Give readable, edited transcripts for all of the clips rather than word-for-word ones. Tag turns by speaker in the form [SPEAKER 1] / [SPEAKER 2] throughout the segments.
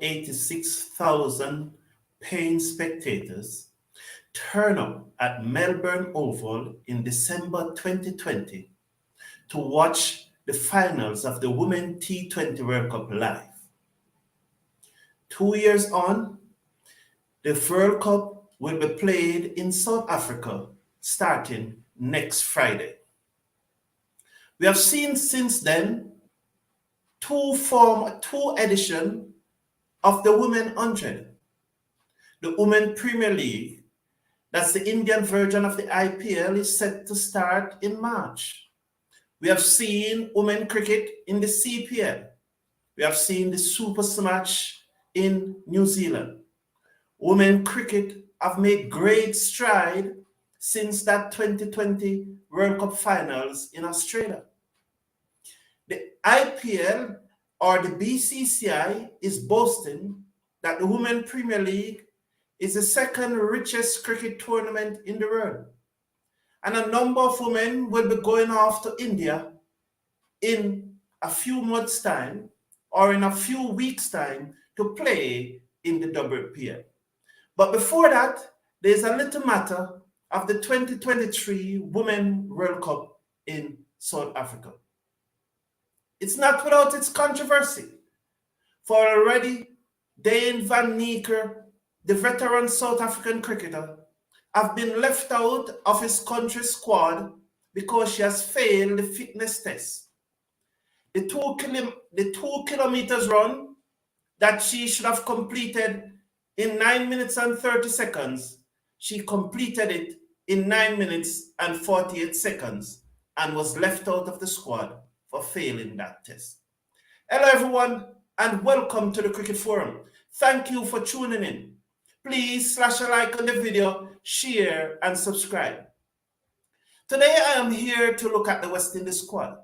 [SPEAKER 1] 86,000 paying spectators turn up at Melbourne Oval in December 2020 to watch the finals of the Women T20 World Cup live. 2 years on, the World Cup will be played in South Africa starting next Friday. We have seen since then two editions of the Women 100. The Women Premier League, that's the Indian version of the IPL, is set to start in March. We have seen women cricket in the CPL. We have seen the Super Smash in New Zealand. Women cricket have made great stride since that 2020 World Cup finals in Australia. The IPL or the BCCI is boasting that the Women Premier League is the second richest cricket tournament in the world. And a number of women will be going off to India in a few months' time or in a few weeks' time to play in the WPL. But before that, there's a little matter of the 2023 Women World Cup in South Africa. It's not without its controversy, for already Dane van Nieker, the veteran South African cricketer, have been left out of his country's squad because she has failed the fitness test. The 2 kilometers run that she should have completed in 9 minutes and 30 seconds, she completed it in 9 minutes and 48 seconds and was left out of the squad for failing that test. Hello everyone and welcome to the Cricket Forum. Thank you for tuning in. Please slash a like on the video, share and subscribe. Today I am here to look at the West Indies squad.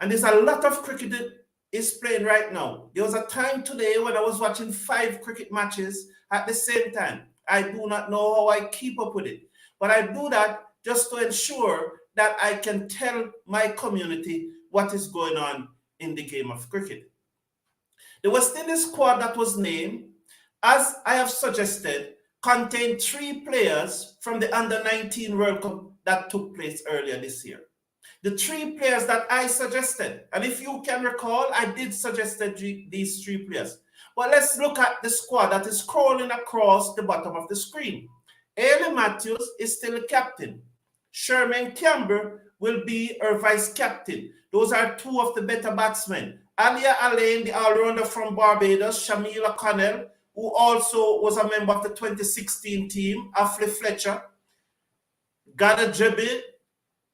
[SPEAKER 1] And there's a lot of cricket that is playing right now. There was a time today when I was watching 5 cricket matches at the same time. I do not know how I keep up with it. But I do that just to ensure that I can tell my community what is going on in the game of cricket. The West Indies squad that was named, as I have suggested, contained 3 players from the Under-19 World Cup that took place earlier this year. The 3 players that I suggested, and if you can recall, I did suggest these 3 players. But let's look at the squad that is scrolling across the bottom of the screen. Ailey Matthews is still the captain. Sherman Campbell will be her vice captain. Those are 2 of the better batsmen. Alia Alain, the all-rounder from Barbados, Shamila Connell, who also was a member of the 2016 team, Affley Fletcher, Gada Jebbe,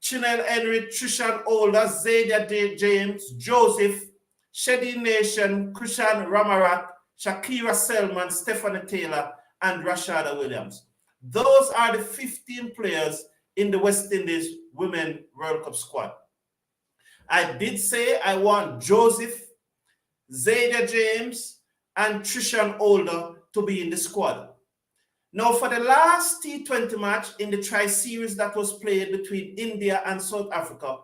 [SPEAKER 1] Chinel Henry, Trishan Older, Zadia James, Joseph, Shedi Nation, Krishan Ramarat, Shakira Selman, Stephanie Taylor, and Rashada Williams. Those are the 15 players in the West Indies Women World Cup squad. I did say I want Joseph, Zadia James, and Trishan Older to be in the squad. Now, for the last T20 match in the tri-series that was played between India and South Africa,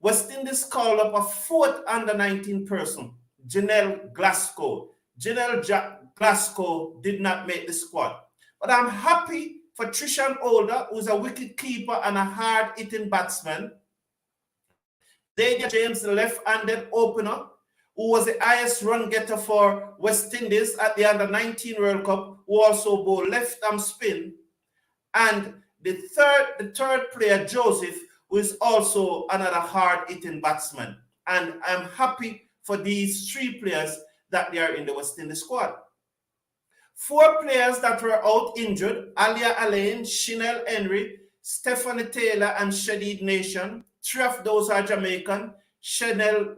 [SPEAKER 1] West Indies called up a 4th under-19 person, Janelle Glasgow. Janelle Glasgow did not make the squad. But I'm happy for Trishan Older, who's a wicket keeper and a hard-hitting batsman. Zadia James, the left-handed opener, who was the highest run getter for West Indies at the Under-19 World Cup, who also bowled left-arm spin. And the third player, Joseph, who is also another hard-hitting batsman. And I'm happy for these 3 players that they are in the West Indies squad. 4 players that were out injured, Alia Alain, Chinel Henry, Stephanie Taylor, and Shadid Nation. 3 of those are Jamaican. Chanel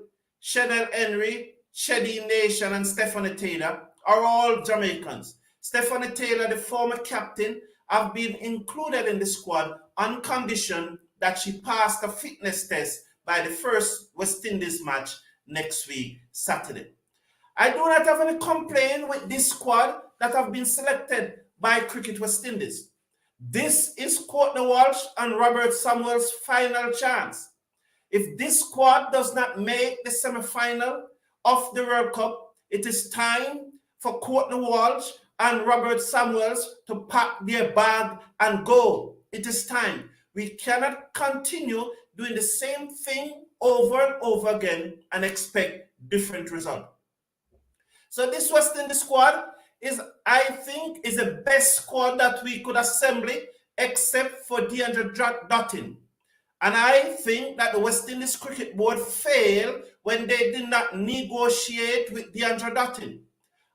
[SPEAKER 1] Henry, Shedi Nation, and Stephanie Taylor are all Jamaicans. Stephanie Taylor, the former captain, have been included in the squad on condition that she passed a fitness test by the first West Indies match next week, Saturday. I do not have any complaint with this squad that have been selected by Cricket West Indies. This is Courtney Walsh and Robert Samuel's final chance. If this squad does not make the semi-final of the World Cup, it is time for Courtney Walsh and Robert Samuels to pack their bag and go. It is time. We cannot continue doing the same thing over and over again and expect different results. So this West Indies squad is, I think, is the best squad that we could assemble, except for DeAndre Dottin. And I think that the West Indies Cricket Board failed when they did not negotiate with DeAndre Dottin.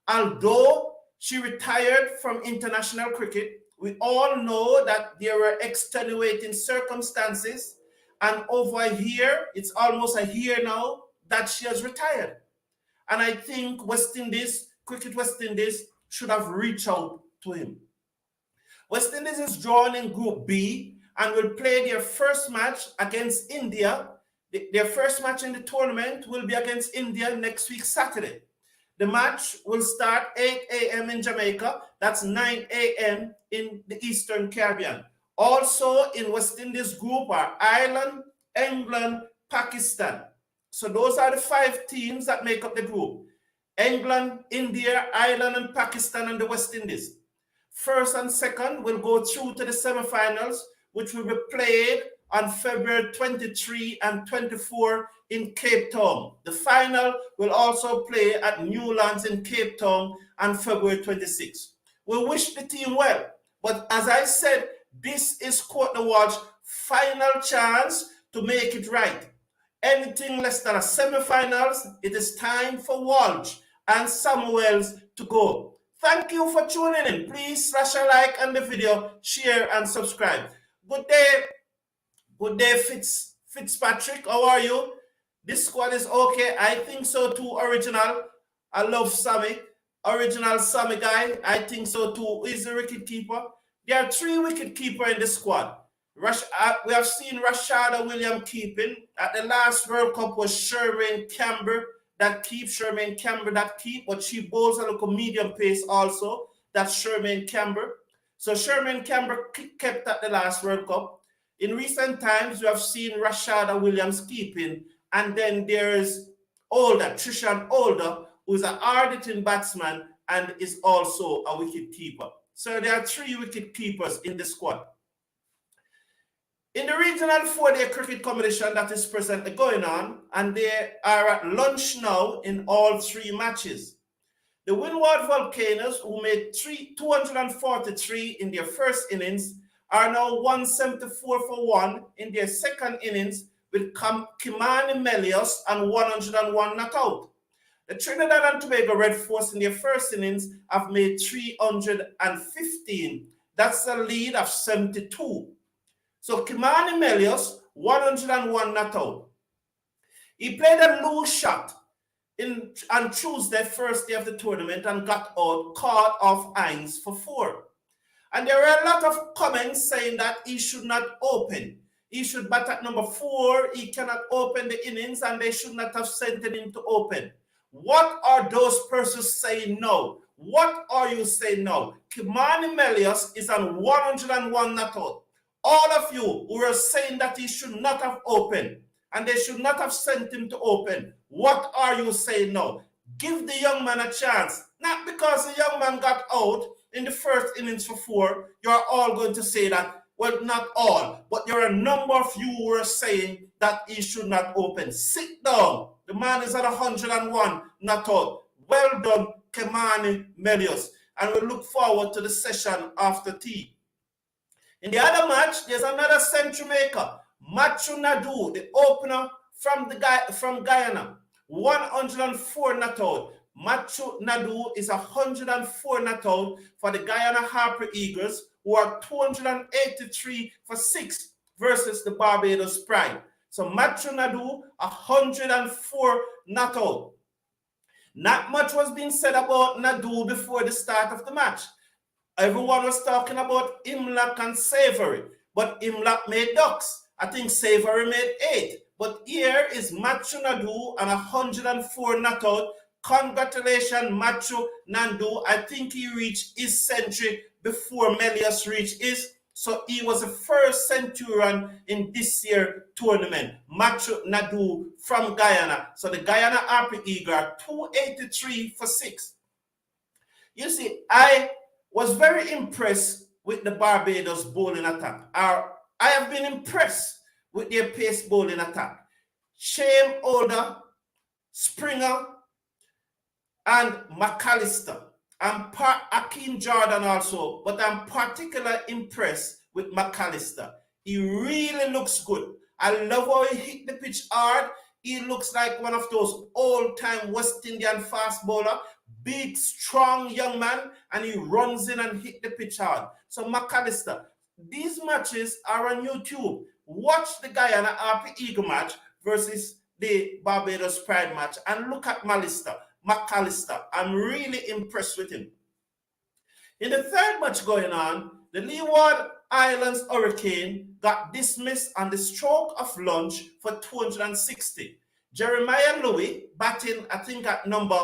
[SPEAKER 1] Although she retired from international cricket, we all know that there were extenuating circumstances, and over a year, it's almost a year now, that she has retired. And I think Cricket West Indies should have reached out to him. West Indies is drawn in Group B and will play their first match against India. Their first match in the tournament will be against India next week, Saturday. The match will start 8 a.m. in Jamaica. That's 9 a.m. in the Eastern Caribbean. Also in West Indies group are Ireland, England, Pakistan. So those are the 5 teams that make up the group. England, India, Ireland, and Pakistan, and the West Indies. First and second will go through to the semifinals, which will be played on February 23 and 24 in Cape Town. The final will also play at Newlands in Cape Town on February 26. We wish the team well, but as I said, this is Courtney Walsh's final chance to make it right. Anything less than a semifinals, it is time for Walsh and Samuels to go. Thank you for tuning in. Please smash a like on the video, share, and subscribe. Good day, Fitzpatrick. How are you? This squad is okay. I think so too. Original. I love Sammy. Original Sammy guy. I think so too. He's the wicket keeper. There are 3 wicket keepers in the squad. We have seen Rashada Williams keeping. At the last World Cup was Shermaine Camber that keeps. But she bowls a little medium pace also. That's Shermaine Camber. So Shermaine Camber kept at the last World Cup. In recent times, we have seen Rashada Williams keeping, and then there's Trishan Older, who's an hard-hitting batsman and is also a wicket keeper. So there are 3 wicket keepers in the squad. In the regional 4-day cricket competition that is presently going on, and they are at lunch now in all 3 matches. The Windward Volcanoes, who made 243 in their first innings, are now 174 for 1 in their second innings with Kimani Melios and 101 not out. The Trinidad and Tobago Red Force in their first innings have made 315. That's a lead of 72. So Kimani Melios, 101 not out. He played a loose shot on Tuesday, first day of the tournament, and got out, caught off Hines for 4. And there were a lot of comments saying that he should not open. He should bat at number 4. He cannot open the innings, and they should not have sent him to open. What are those persons saying now? What are you saying now? Kimani Melios is on 101 not out. All of you who are saying that he should not have opened, and they should not have sent him to open, what are you saying now? Give the young man a chance. Not because the young man got out in the first innings for 4, you're all going to say that. Well, not all, but there are a number of you who are saying that he should not open. Sit down. The man is at 101 not out. Well done, Kimani Melios. And we look forward to the session after tea. In the other match, there's another century maker, Matthew Nadu, the opener from Guyana, 104 not out. Matthew Nadu is 104 not out for the Guyana Harper Eagles, who are 283 for 6 versus the Barbados Pride. So Matthew Nadu, 104 not out. Not much was being said about Nadu before the start of the match. Everyone was talking about Imlak and Savory, but Imlak made ducks. I think Savory made 8. But here is Matthew Nadu and 104 not out. Congratulations, Matthew Nadu. I think he reached his century before Melios reached his. So he was the first centurion in this year's tournament. Matthew Nadu from Guyana. So the Guyana Harper Eagle are 283 for 6. You see, I was very impressed with the Barbados bowling attack. I have been impressed with their pace bowling attack. Shame Older, Springer, and McAllister. I'm Akeem Jordan also, but I'm particularly impressed with McAllister. He really looks good. I love how he hit the pitch hard. He looks like one of those old-time West Indian fast bowler, big, strong young man, and he runs in and hit the pitch hard. So McAllister, these matches are on YouTube. Watch the Guyana RP Eagle match versus the Barbados Pride match and look at McAllister. I'm really impressed with him. In the third match going on, the Leeward Islands Hurricane got dismissed on the stroke of lunch for 260. Jeremiah Louis, batting I think at number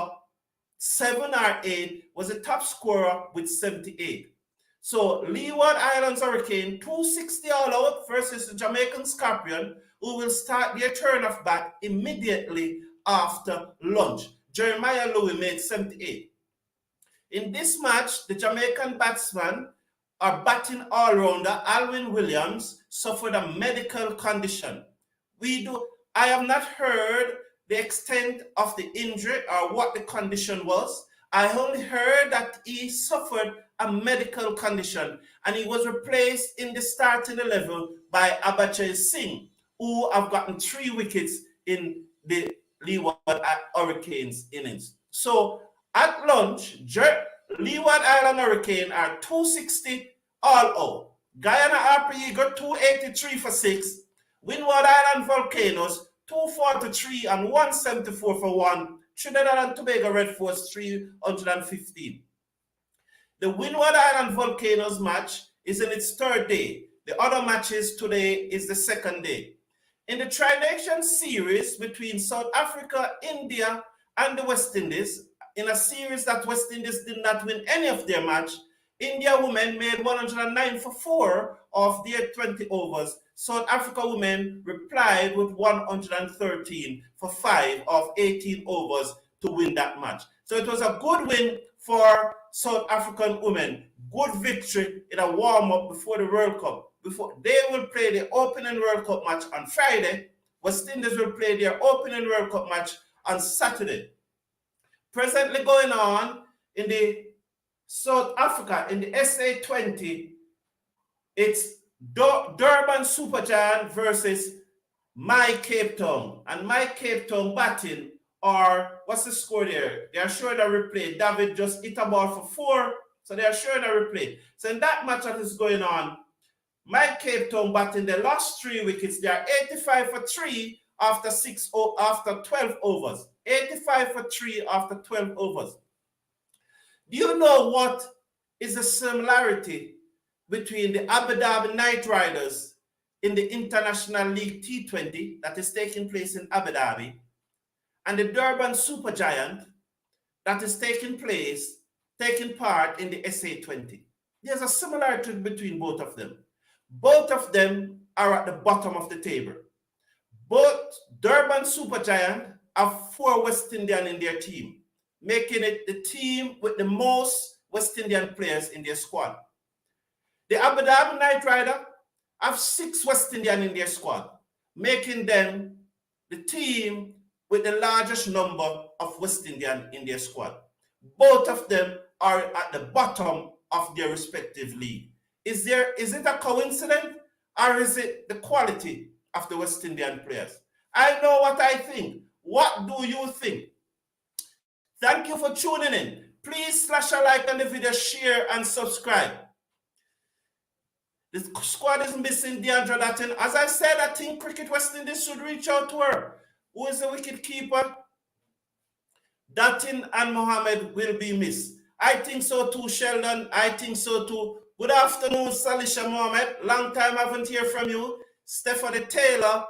[SPEAKER 1] 7 or 8, was the top scorer with 78. So Leeward Islands Hurricane 260 all out versus the Jamaican Scorpion, who will start their turn of bat immediately after lunch. Jeremiah Louis made 78. In this match, the Jamaican batsman or batting all-rounder Alwyn Williams suffered a medical condition. I have not heard the extent of the injury or what the condition was. I only heard that he suffered a medical condition and he was replaced in the starting 11 by Abajay Singh, who have gotten 3 wickets in the Leeward Hurricanes innings. So at lunch, Leeward Island Hurricane are 260 all out. Guyana RP Eagle 283 for 6. Windward Island Volcanoes 243 and 174 for 1. Trinidad and Tobago Red Force 315. The Windward Island Volcanoes match is in its 3rd day. The other matches today is the 2nd day. In the Tri-Nation series between South Africa, India, and the West Indies, in a series that West Indies did not win any of their match, India women made 109 for 4 of their 20 overs. South Africa women replied with 113 for 5 of 18 overs to win that match. So it was a good win for South African women. Good victory in a warm-up before the World Cup. Before they will play the opening World Cup match on Friday, West Indies will play their opening World Cup match on Saturday. Presently going on in the South Africa, in the SA20, it's Durban Supergiant versus My Cape Town. And My Cape Town batting, or what's the score there? They are showing a replay. David just hit a ball for 4, so they are showing a replay. So in that match that is going on, My Cape Town batting, they lost 3 wickets. They are 85 for 3 after 12 overs. 85 for 3 after 12 overs. Do you know what is the similarity between the Abu Dhabi Knight Riders in the International League T20 that is taking place in Abu Dhabi and the Durban Supergiant that is taking part in the SA20? There's a similarity between both of them. Both of them are at the bottom of the table. Both Durban Supergiant have 4 West Indian in their team, making it the team with the most West Indian players in their squad. The Abu Dhabi Knight Rider have 6 West Indian in their squad, making them the team with the largest number of West Indian in their squad. Both of them are at the bottom of their respective league. Is it a coincidence, or is it the quality of the West Indian players? I know what I think. What do you think? Thank you for tuning in. Please slash a like on the video, share, and subscribe. The squad is missing Deandra Dattin. As I said, I think Cricket West Indies should reach out to her. Who is the wicket keeper? Dattin and Mohammed will be missed. I think so too, Sheldon. I think so too. Good afternoon, Salisha Mohammed. Long time I haven't heard from you. Stephanie Taylor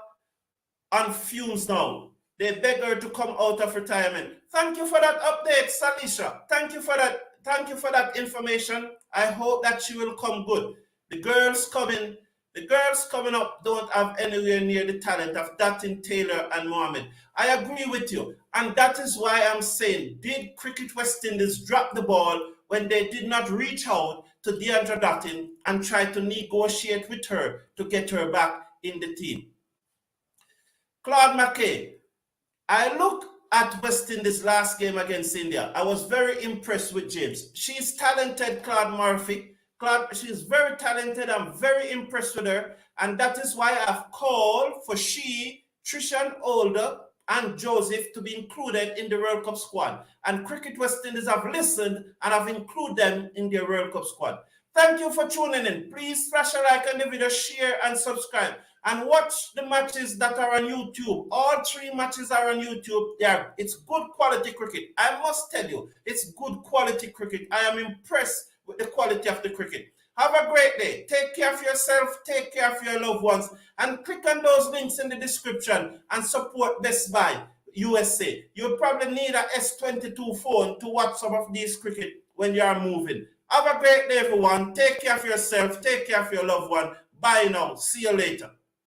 [SPEAKER 1] on fumes now. They beg her to come out of retirement. Thank you for that update, Salisha. Thank you for that. Thank you for that information. I hope that she will come good. The girls coming up don't have anywhere near the talent of Dattin, Taylor, and Mohammed. I agree with you. And that is why I'm saying, did Cricket West Indies drop the ball when they did not reach out to Deandra Dottin and try to negotiate with her to get her back in the team. Claude McKay. I look at West Indies' last game against India. I was very impressed with James. She's talented, Claude Murphy. She's very talented. I'm very impressed with her. And that is why I've called for she, Trishan Older, and Joseph to be included in the World Cup squad. And Cricket West Indies have listened and have included them in their World Cup squad. Thank you for tuning in. Please smash a like on the video, share and subscribe. And watch the matches that are on YouTube. All 3 matches are on YouTube. It's good quality cricket. I must tell you, it's good quality cricket. I am impressed with the quality of the cricket. Have a great day. Take care of yourself. Take care of your loved ones. And click on those links in the description and support Best Buy USA. You'll probably need a S22 phone to watch some of these cricket when you are moving. Have a great day, everyone. Take care of yourself. Take care of your loved one. Bye now. See you later.